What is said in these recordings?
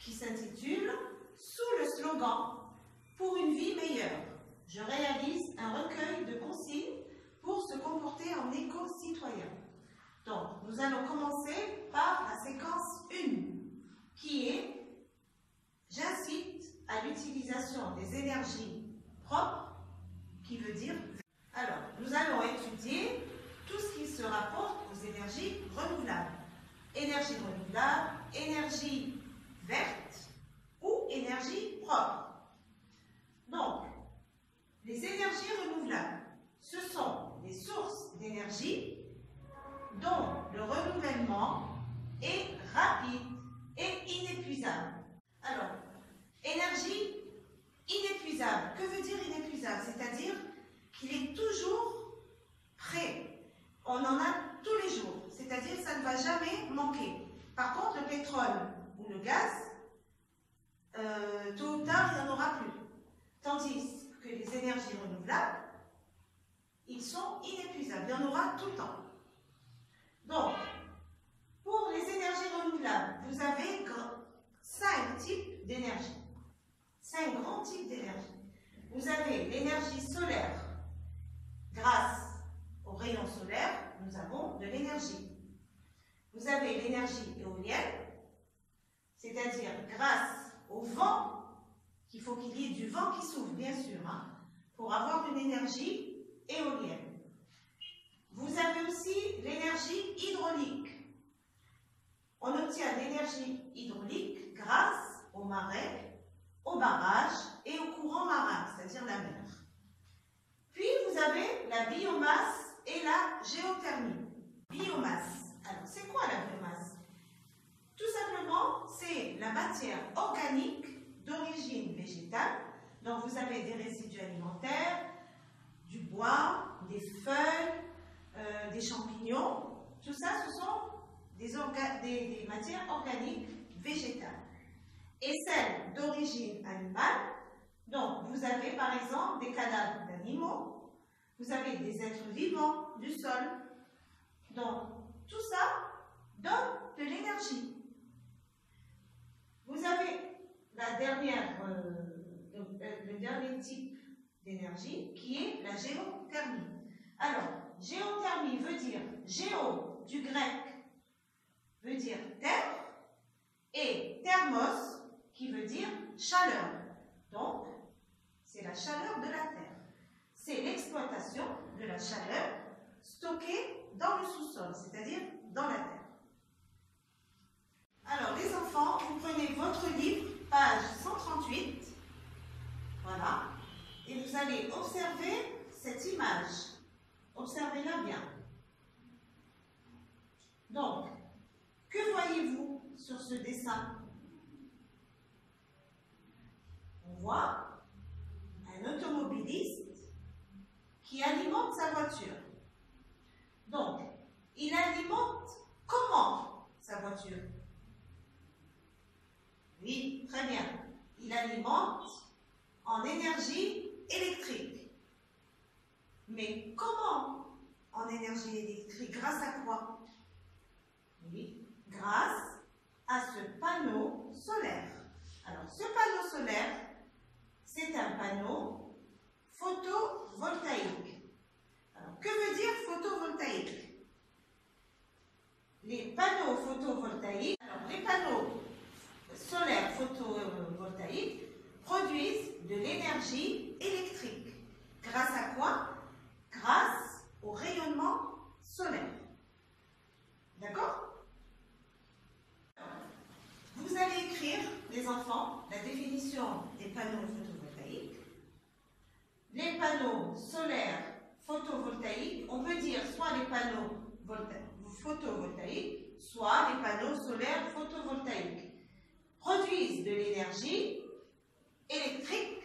qui s'intitule « Sous le slogan pour une vie meilleure ». Je réalise un recueil de consignes pour se comporter en éco-citoyen. Donc, nous allons commencer par la séquence 1, qui est « J'incite à l'utilisation des énergies propres », qui veut dire « Alors, nous allons étudier tout ce qui se rapporte aux énergies renouvelables. Énergie renouvelable, énergie verte ou énergie propre. Donc, les énergies renouvelables, ce sont des sources d'énergie dont le renouvellement est rapide et inépuisable. Alors, énergie inépuisable. Que veut dire inépuisable? C'est-à-dire qu'il est toujours prêt. On en a tous les jours. C'est-à-dire que ça ne va jamais manquer. Par contre, le pétrole ou le gaz, tôt ou tard, il n'y en aura plus. Tandis que les énergies renouvelables, ils sont inépuisables. Il y en aura tout le temps. Donc, pour les énergies renouvelables, vous avez 5 types d'énergie. 5 grands types d'énergie. Vous avez l'énergie solaire. Grâce aux rayons solaires, nous avons de l'énergie. Vous avez l'énergie éolienne, c'est-à-dire grâce au vent, qu'il faut qu'il y ait du vent qui souffle, bien sûr, pour avoir une énergie éolienne. Vous avez aussi l'énergie hydraulique. On obtient l'énergie hydraulique grâce aux marais, aux barrages et au courant marin, c'est-à-dire la mer. Puis vous avez la biomasse et la géothermie. Biomasse. Alors, c'est quoi la biomasse? Tout simplement, c'est la matière organique d'origine végétale. Donc, vous avez des résidus alimentaires, du bois, des feuilles, des champignons. Tout ça, ce sont des matières organiques végétales. Et celles d'origine animale, donc vous avez par exemple des cadavres d'animaux, vous avez des êtres vivants du sol. Donc, tout ça donne de l'énergie. Vous avez le dernier type d'énergie qui est la géothermie. Alors, géothermie veut dire géo du grec veut dire terre et thermos qui veut dire chaleur. Donc, c'est la chaleur de la terre. C'est l'exploitation de la chaleur stockée dans le sous-sol, c'est-à-dire dans la terre. Alors, les enfants, vous prenez votre livre, page 138, voilà, et vous allez observer cette image. Observez-la bien. Donc, que voyez-vous sur ce dessin? On voit un automobiliste qui alimente sa voiture. Donc, il alimente comment sa voiture? Oui, très bien. Il alimente en énergie électrique. Mais comment en énergie électrique? Grâce à quoi? Oui, grâce à ce panneau solaire. Alors, ce panneau solaire, c'est un panneau photovoltaïque. Alors, que veut dire photovoltaïque? Les panneaux photovoltaïques, alors les panneaux solaires photovoltaïques produisent de l'énergie électrique. Grâce à quoi? Grâce au rayonnement solaire. D'accord? Vous allez écrire, les enfants, la définition des panneaux photovoltaïques. Les panneaux solaires photovoltaïques, on peut dire soit les panneaux photovoltaïques, soit les panneaux solaires photovoltaïques, produisent de l'énergie électrique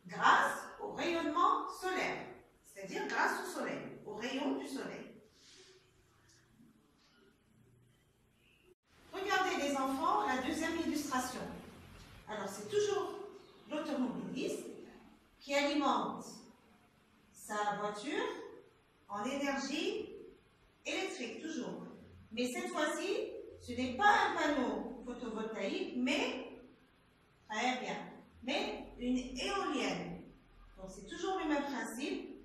grâce au rayonnement solaire, c'est-à-dire grâce au soleil, aux rayons du soleil. Regardez les enfants, la deuxième illustration. Alors c'est toujours l'automobiliste qui alimente sa voiture en énergie électrique, toujours. Mais cette fois-ci, ce n'est pas un panneau photovoltaïque, mais une éolienne, donc c'est toujours le même principe,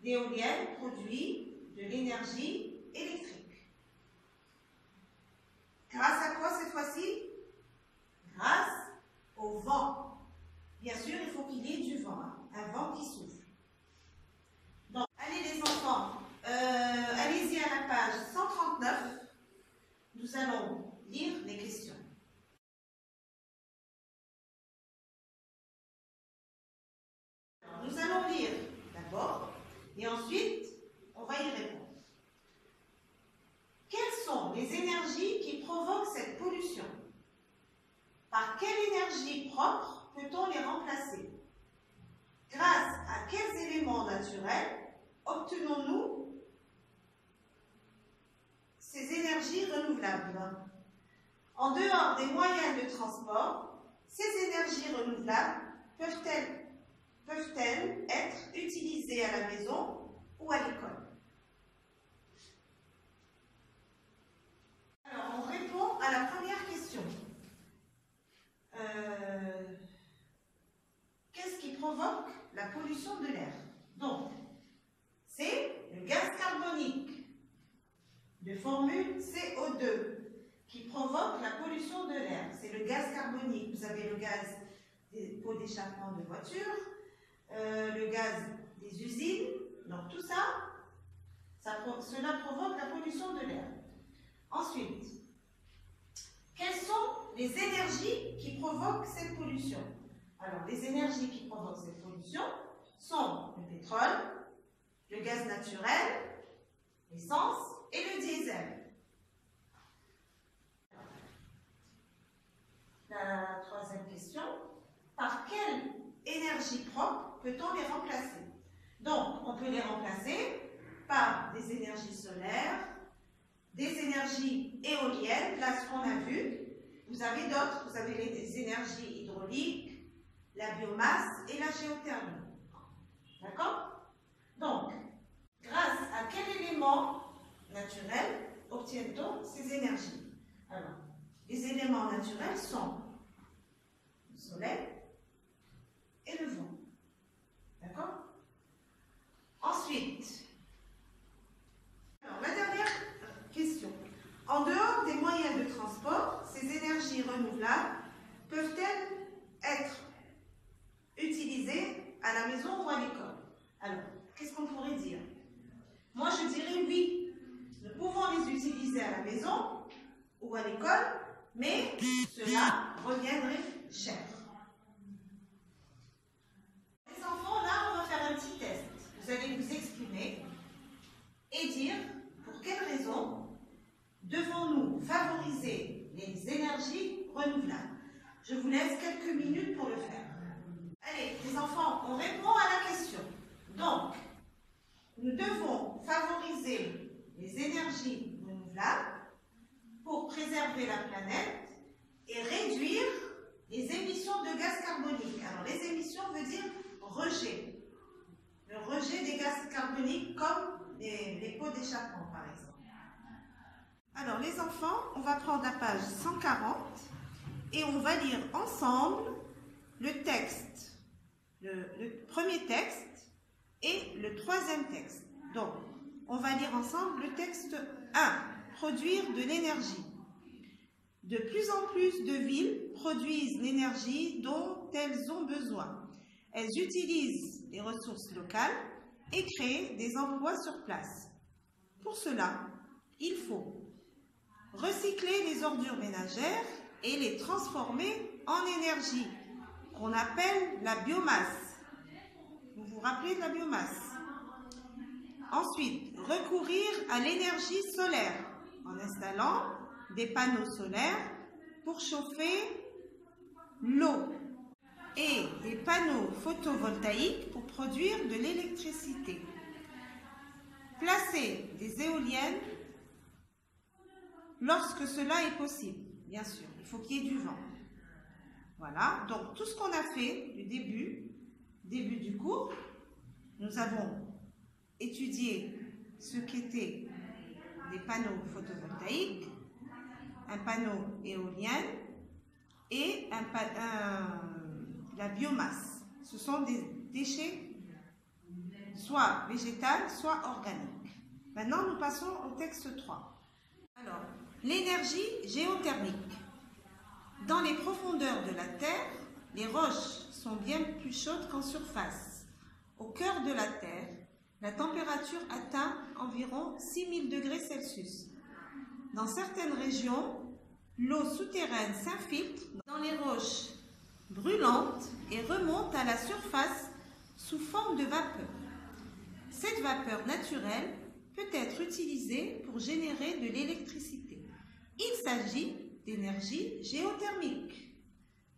l'éolienne produit de l'énergie électrique. Grâce à quoi cette fois-ci? Grâce au vent. Bien sûr, il faut qu'il y ait du vent, hein, un vent qui souffle. Donc, allez les enfants, allez-y à la page 139. Nous allons lire les questions. Alors, nous allons lire d'abord et ensuite on va y répondre. Quelles sont les énergies qui provoquent cette pollution? Par quelle énergie propre peut-on les remplacer? Grâce à quels éléments naturels obtenons-nous ces énergies renouvelables? En dehors des moyens de transport, ces énergies renouvelables peuvent-elles être utilisées à la maison ou à l'école? Alors, on répond à la première question. Qu'est-ce qui provoque la pollution de l'air? Donc, c'est le gaz carbonique de formule CO2 qui provoque la pollution de l'air. C'est le gaz carbonique. Vous avez le gaz des pots d'échappement de voitures, le gaz des usines. Donc tout ça, cela provoque la pollution de l'air. Ensuite, quelles sont les énergies qui provoquent cette pollution? Alors, les énergies qui provoquent cette pollution sont le pétrole, le gaz naturel, l'essence et le diesel. La troisième question, par quelle énergie propre peut-on les remplacer? Donc, on peut les remplacer par des énergies solaires, des énergies éoliennes, là ce qu'on a vu. Vous avez d'autres, vous avez les énergies hydrauliques, la biomasse et la géothermie. D'accord? Donc, grâce à quel élément naturel obtient-on ces énergies? Alors, les éléments naturels sont le soleil et le vent. D'accord? Ensuite, alors, la dernière question. En dehors des moyens de transport, ces énergies renouvelables peuvent-elles être utilisées à la maison ou à l'école? Alors, qu'est-ce qu'on pourrait dire? Moi, je dirais oui. Nous pouvons les utiliser à la maison ou à l'école, mais cela reviendrait cher. Les enfants, là, on va faire un petit test. Vous allez vous exprimer et dire pour quelles raisons devons-nous favoriser les énergies renouvelables. Je vous laisse quelques minutes pour le faire. Allez, les enfants, on répond à la question. Donc, nous devons favoriser les énergies renouvelables pour préserver la planète et réduire les émissions de gaz carbonique. Alors, les émissions veut dire rejet. Le rejet des gaz carboniques comme les pots d'échappement, par exemple. Alors, les enfants, on va prendre la page 140 et on va lire ensemble le texte, le premier texte et le troisième texte. Donc, on va lire ensemble le texte 1, produire de l'énergie. De plus en plus de villes produisent l'énergie dont elles ont besoin. Elles utilisent les ressources locales et créent des emplois sur place. Pour cela, il faut recycler les ordures ménagères et les transformer en énergie, qu'on appelle la biomasse. Vous vous rappelez de la biomasse? Ensuite, recourir à l'énergie solaire en installant des panneaux solaires pour chauffer l'eau et des panneaux photovoltaïques pour produire de l'électricité. Placer des éoliennes lorsque cela est possible, bien sûr. Il faut qu'il y ait du vent. Voilà, donc tout ce qu'on a fait du début du cours, nous avons étudié ce qu'étaient des panneaux photovoltaïques, un panneau éolien et la biomasse. ce sont des déchets soit végétales, soit organiques. Maintenant, nous passons au texte 3. Alors, l'énergie géothermique. Dans les profondeurs de la Terre, les roches sont bien plus chaudes qu'en surface. Au cœur de la Terre, la température atteint environ 6000 degrés Celsius. Dans certaines régions, l'eau souterraine s'infiltre dans les roches brûlantes et remonte à la surface sous forme de vapeur. Cette vapeur naturelle peut être utilisée pour générer de l'électricité. Il s'agit d'énergie géothermique.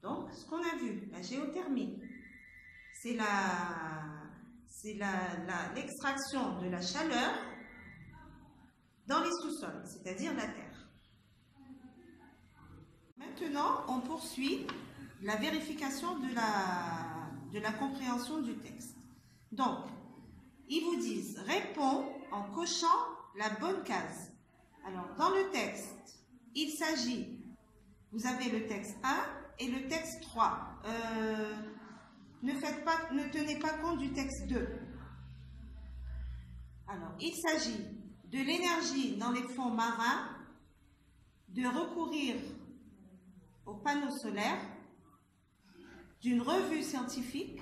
Donc, ce qu'on a vu, la géothermie, c'est l'extraction de la chaleur dans les sous-sols, c'est-à-dire la terre. Maintenant, on poursuit la vérification de la compréhension du texte. Donc, ils vous disent « Réponds en cochant la bonne case ». Alors, dans le texte, il s'agit, vous avez le texte 1 et le texte 3. Ne tenez pas compte du texte 2. Alors, il s'agit de l'énergie dans les fonds marins, de recourir aux panneaux solaires, d'une revue scientifique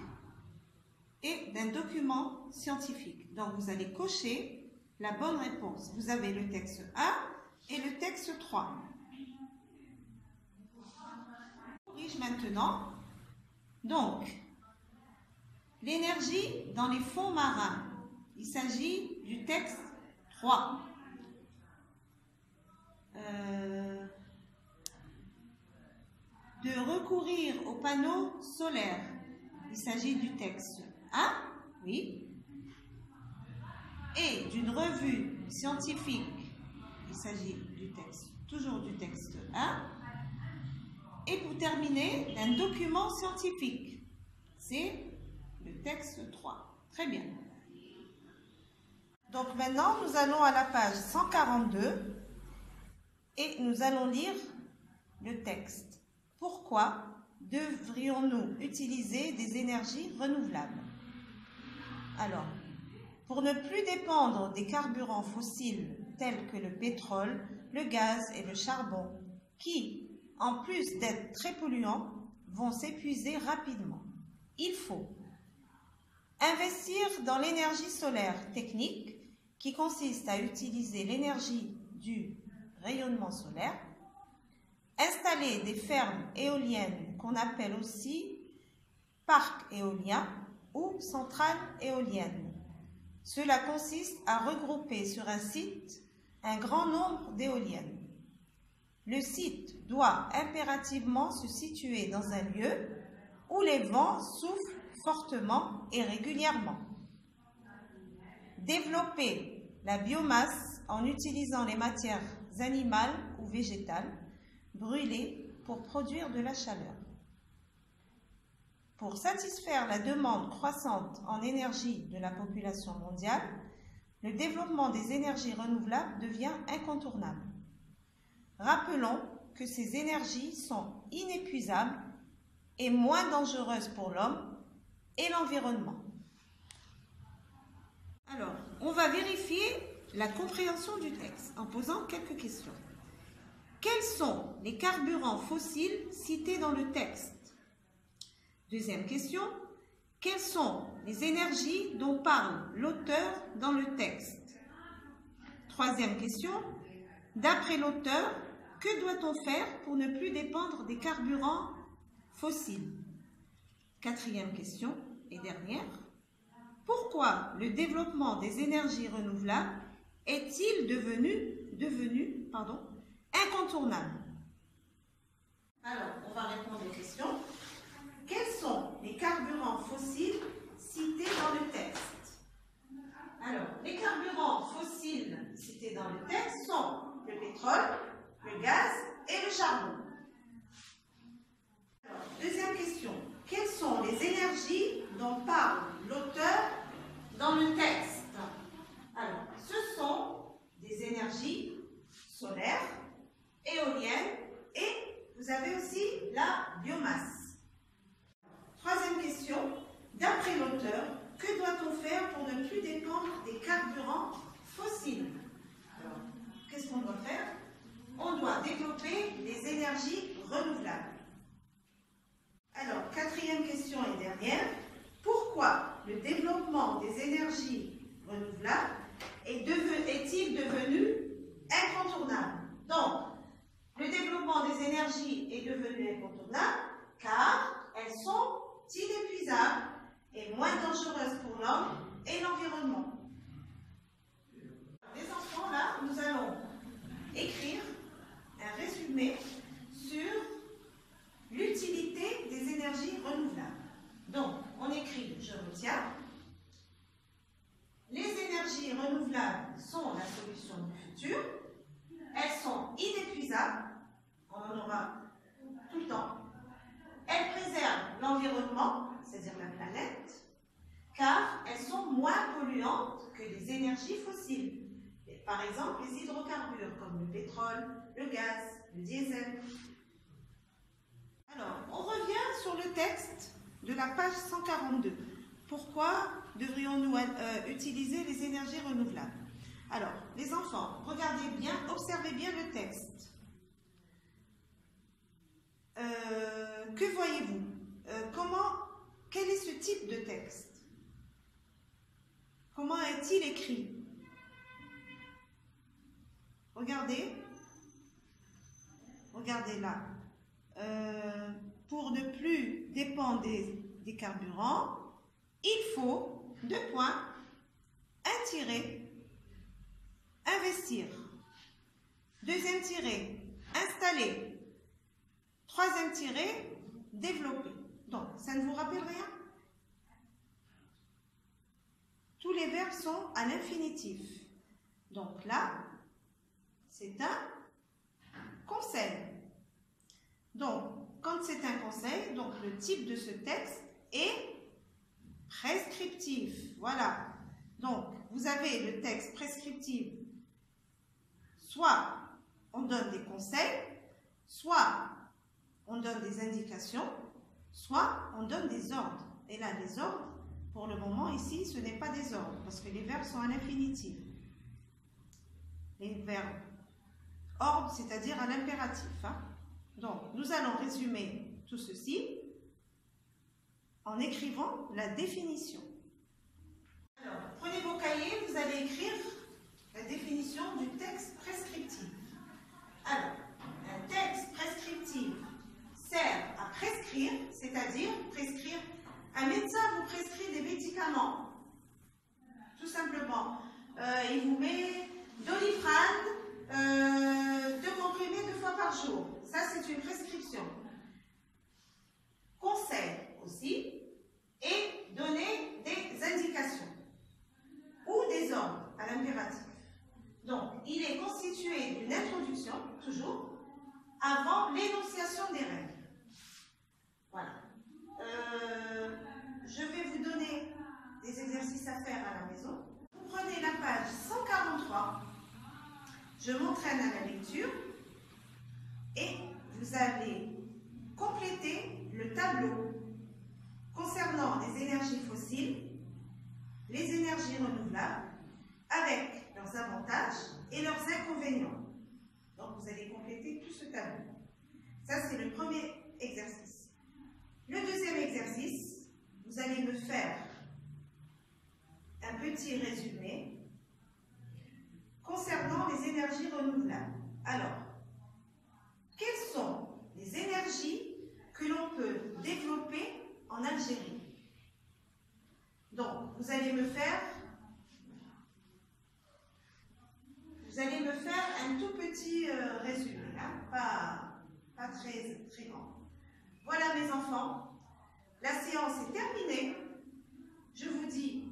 et d'un document scientifique. Donc, vous allez cocher la bonne réponse. Vous avez le texte 1 et le texte 3. Je corrige maintenant. Donc, l'énergie dans les fonds marins. Il s'agit du texte 3. De recourir aux panneaux solaires. Il s'agit du texte 1, oui. Et d'une revue scientifique. Il s'agit du texte, toujours du texte 1. Et pour terminer, d'un document scientifique. C'est le texte 3. Très bien. Donc maintenant, nous allons à la page 142 et nous allons lire le texte. Pourquoi devrions-nous utiliser des énergies renouvelables? Alors, pour ne plus dépendre des carburants fossiles tels que le pétrole, le gaz et le charbon, qui, en plus d'être très polluants, vont s'épuiser rapidement, il faut investir dans l'énergie solaire technique qui consiste à utiliser l'énergie du rayonnement solaire, installer des fermes éoliennes qu'on appelle aussi parcs éoliens ou centrales éoliennes. Cela consiste à regrouper sur un site un grand nombre d'éoliennes. Le site doit impérativement se situer dans un lieu où les vents soufflent fortement et régulièrement. Développer la biomasse en utilisant les matières animales ou végétales brûlées pour produire de la chaleur. Pour satisfaire la demande croissante en énergie de la population mondiale, le développement des énergies renouvelables devient incontournable. Rappelons que ces énergies sont inépuisables et moins dangereuses pour l'homme et l'environnement. Alors, on va vérifier la compréhension du texte en posant quelques questions. Quels sont les carburants fossiles cités dans le texte? Deuxième question, quelles sont les énergies dont parle l'auteur dans le texte? Troisième question, d'après l'auteur, que doit-on faire pour ne plus dépendre des carburants fossiles? Quatrième question et dernière, pourquoi le développement des énergies renouvelables est-il devenu incontournable? Alors, on va répondre aux questions. Quels sont les carburants fossiles cités dans le texte? Alors, les carburants fossiles cités dans le texte sont le pétrole, le gaz et le charbon. Alors, deuxième question. Quelles sont les énergies dont parle l'auteur dans le texte? Alors, ce sont des énergies solaires, éoliennes et vous avez aussi la biomasse. Troisième question. dépendre des carburants fossiles. Alors, qu'est-ce qu'on doit faire? On doit développer les énergies renouvelables. Alors, quatrième question et dernière. Pourquoi le développement des énergies renouvelables est-il devenu incontournable? Donc, le développement des énergies est devenu incontournable car elles sont inépuisables et moins dangereuses pour l'homme et l'environnement. Les enfants, là, nous allons écrire un résumé sur l'utilité des énergies renouvelables. Donc, on écrit, je retiens, les énergies renouvelables sont la solution du futur, elles sont inépuisables, on en aura tout le temps, elles préservent l'environnement, c'est-à-dire la planète, car elles sont moins polluantes que les énergies fossiles. Par exemple, les hydrocarbures comme le pétrole, le gaz, le diesel. Alors, on revient sur le texte de la page 142. Pourquoi devrions-nous utiliser les énergies renouvelables? Alors, les enfants, regardez bien, observez bien le texte. Que voyez-vous? Quel est ce type de texte? Comment est-il écrit? Regardez. Regardez là. Pour ne plus dépendre des carburants, il faut, 2 points, un tiret, investir. Deuxième tiret, installer. Troisième tiret, développer. Donc, ça ne vous rappelle rien? Tous les verbes sont à l'infinitif. Donc là, c'est un conseil. Donc, quand c'est un conseil, donc le type de ce texte est prescriptif. Voilà. Donc, vous avez le texte prescriptif. Soit on donne des conseils, soit on donne des indications, soit on donne des ordres. Et là, les ordres, pour le moment, ici, ce n'est pas des ordres, parce que les verbes sont à l'infinitif. Les verbes ordre, c'est-à-dire à l'impératif. Hein. Donc, nous allons résumer tout ceci en écrivant la définition. Alors, prenez vos cahiers, vous allez écrire la définition du texte prescriptif. Alors, un texte prescriptif sert à prescrire, c'est-à-dire prescrire. Un médecin vous prescrit des médicaments. Tout simplement. Il vous met Doliprane, 2 comprimés 2 fois par jour. Ça, c'est une prescription. Conseil aussi, et donner des indications ou des ordres à l'impératif. Donc, il est constitué d'une introduction, toujours, avant l'énonciation des règles. Voilà. Je vais vous donner des exercices à faire à la maison. Vous prenez la page 143, je m'entraîne à la lecture et vous allez compléter le tableau concernant les énergies fossiles, les énergies renouvelables, avec leurs avantages et leurs inconvénients. Donc vous allez compléter tout ce tableau. Ça, c'est le premier exercice. Le deuxième exercice, vous allez me faire un petit résumé concernant les énergies renouvelables. Alors, quelles sont les énergies que l'on peut développer en Algérie? Donc, vous allez me faire un tout petit résumé, hein, pas très grand. Voilà mes enfants, la séance est terminée. Je vous dis